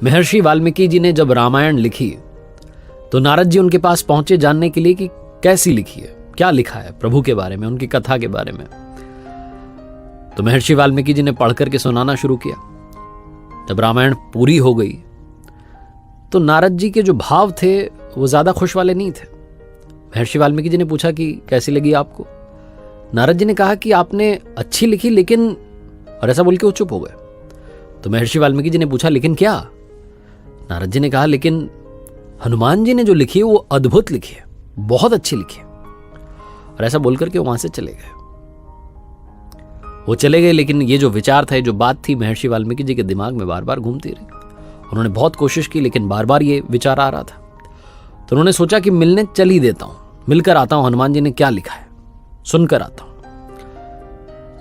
महर्षि वाल्मीकि जी ने जब रामायण लिखी तो नारद जी उनके पास पहुंचे जानने के लिए कि कैसी लिखी है, क्या लिखा है प्रभु के बारे में, उनकी कथा के बारे में। तो महर्षि वाल्मीकि जी ने पढ़ करके सुनाना शुरू किया। जब रामायण पूरी हो गई तो नारद जी के जो भाव थे वो ज्यादा खुश वाले नहीं थे। महर्षि वाल्मीकि जी ने पूछा कि कैसी लगी आपको। नारद जी ने कहा कि आपने अच्छी लिखी लेकिन, और ऐसा बोल के वो चुप हो गए। तो महर्षि वाल्मीकि जी ने पूछा लेकिन क्या। नारद जी ने कहा लेकिन हनुमान जी ने जो लिखी है वो अद्भुत लिखी है, बहुत अच्छी लिखी है। और ऐसा बोलकर के वहां से चले गए। वो चले गए, लेकिन ये जो विचार था, जो बात थी, महर्षि वाल्मीकि जी के दिमाग में बार बार घूमती रही। उन्होंने बहुत कोशिश की लेकिन बार बार ये विचार आ रहा था। तो उन्होंने सोचा कि मिलने चल ही देता हूं, मिलकर आता हूं, हनुमान जी ने क्या लिखा है सुनकर आता हूं।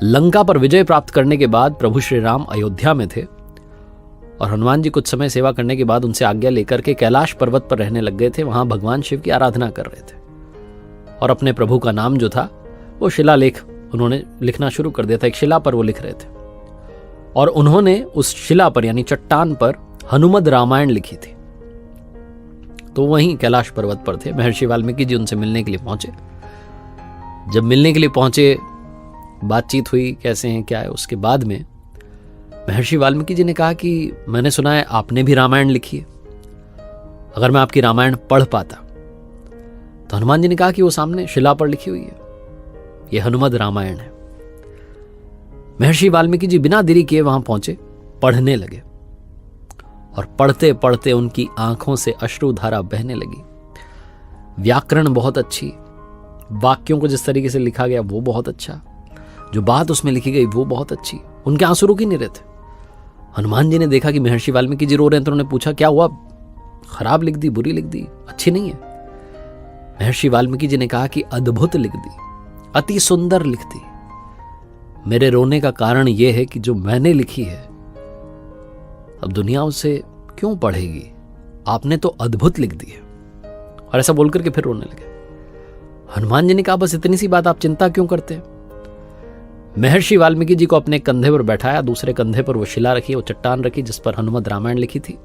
लंका पर विजय प्राप्त करने के बाद प्रभु श्री राम अयोध्या में थे और हनुमान जी कुछ समय सेवा करने के बाद उनसे आज्ञा लेकर के कैलाश पर्वत पर रहने लग गए थे। वहां भगवान शिव की आराधना कर रहे थे और अपने प्रभु का नाम जो था वो शिलालेख उन्होंने लिखना शुरू कर दिया था। एक शिला पर वो लिख रहे थे और उन्होंने उस शिला पर यानी चट्टान पर हनुमद रामायण लिखी थी। तो वहीं कैलाश पर्वत पर थे। महर्षि वाल्मीकि जी उनसे मिलने के लिए पहुंचे। जब मिलने के लिए पहुंचे, बातचीत हुई, कैसे हैं क्या है। उसके बाद में महर्षि वाल्मीकि जी ने कहा कि मैंने सुना है आपने भी रामायण लिखी है, अगर मैं आपकी रामायण पढ़ पाता। तो हनुमान जी ने कहा कि वो सामने शिला पर लिखी हुई है, ये हनुमद रामायण है। महर्षि वाल्मीकि जी बिना देरी किए वहां पहुंचे, पढ़ने लगे और पढ़ते पढ़ते उनकी आंखों से अश्रुधारा बहने लगी। व्याकरण बहुत अच्छी, वाक्यों को जिस तरीके से लिखा गया वो बहुत अच्छा, जो बात उसमें लिखी गई वो बहुत अच्छी। उनके आंसू रुक ही नहीं रहे थे। हनुमान जी ने देखा कि महर्षि वाल्मीकि जी रो रहे हैं तो उन्होंने पूछा क्या हुआ, खराब लिख दी, बुरी लिख दी, अच्छी नहीं है। महर्षि वाल्मीकि जी ने कहा कि अद्भुत लिख दी, अति सुंदर लिख दी। मेरे रोने का कारण यह है कि जो मैंने लिखी है अब दुनिया उसे क्यों पढ़ेगी, आपने तो अद्भुत लिख दी है। और ऐसा बोलकर के फिर रोने लगे। हनुमान जी ने कहा बस इतनी सी बात, आप चिंता क्यों करते हैं। महर्षि वाल्मीकि जी को अपने कंधे पर बैठाया, दूसरे कंधे पर वो शिला रखी, वो चट्टान रखी जिस पर हनुमद रामायण लिखी थी।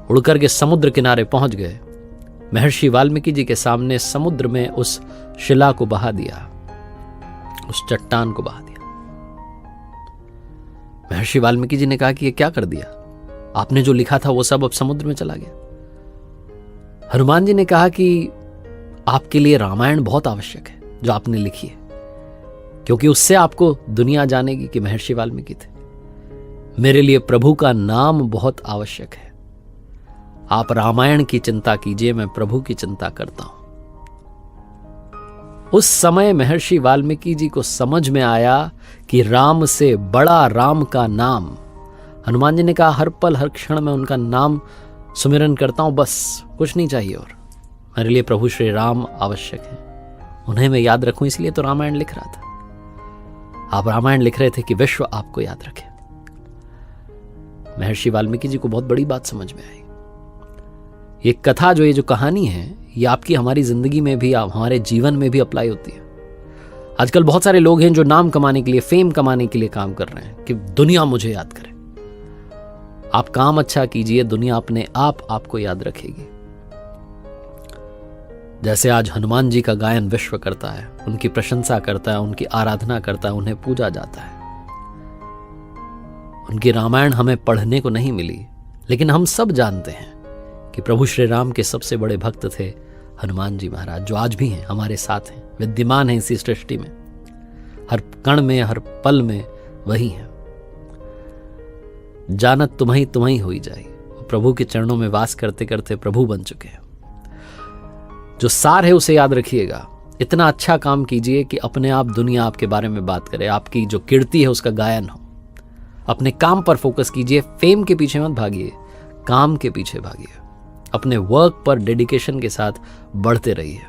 उड़कर के समुद्र किनारे पहुंच गए। महर्षि वाल्मीकि जी के सामने समुद्र में उस शिला को बहा दिया, उस चट्टान को बहा दिया। महर्षि वाल्मीकि जी ने कहा कि ये क्या कर दिया, आपने जो लिखा था वो सब अब समुद्र में चला गया। हनुमान जी ने कहा कि आपके लिए रामायण बहुत आवश्यक है जो आपने लिखी है, क्योंकि उससे आपको दुनिया जानेगी कि महर्षि वाल्मीकि थे। मेरे लिए प्रभु का नाम बहुत आवश्यक है। आप रामायण की चिंता कीजिए, मैं प्रभु की चिंता करता हूं। उस समय महर्षि वाल्मीकि जी को समझ में आया कि राम से बड़ा राम का नाम। हनुमान जी ने कहा हर पल हर क्षण में उनका नाम सुमिरन करता हूं, बस कुछ नहीं चाहिए और। मेरे लिए प्रभु श्री राम आवश्यक है, उन्हें मैं याद रखूं, इसलिए तो रामायण लिख रहा था। आप रामायण लिख रहे थे कि विश्व आपको याद रखे। महर्षि वाल्मीकि जी को बहुत बड़ी बात समझ में आई। ये कथा जो ये जो कहानी है ये आपकी हमारी जिंदगी में भी, हमारे जीवन में भी अप्लाई होती है। आजकल बहुत सारे लोग हैं जो नाम कमाने के लिए, फेम कमाने के लिए काम कर रहे हैं कि दुनिया मुझे याद करे। आप काम अच्छा कीजिए, दुनिया अपने आप आपको याद रखेगी। जैसे आज हनुमान जी का गायन विश्व करता है, उनकी प्रशंसा करता है, उनकी आराधना करता है, उन्हें पूजा जाता है। उनकी रामायण हमें पढ़ने को नहीं मिली, लेकिन हम सब जानते हैं कि प्रभु श्री राम के सबसे बड़े भक्त थे हनुमान जी महाराज, जो आज भी हैं, हमारे साथ हैं, विद्यमान हैं इसी सृष्टि में, हर कण में, हर पल में वही हैं। जानत तुम्हीं हुई जाई, प्रभु के चरणों में वास करते करते प्रभु बन चुके हैं। जो सार है उसे याद रखिएगा। इतना अच्छा काम कीजिए कि अपने आप दुनिया आपके बारे में बात करे, आपकी जो कीर्ति है उसका गायन हो। अपने काम पर फोकस कीजिए, फेम के पीछे मत भागिए, काम के पीछे भागिए। अपने वर्क पर डेडिकेशन के साथ बढ़ते रहिए।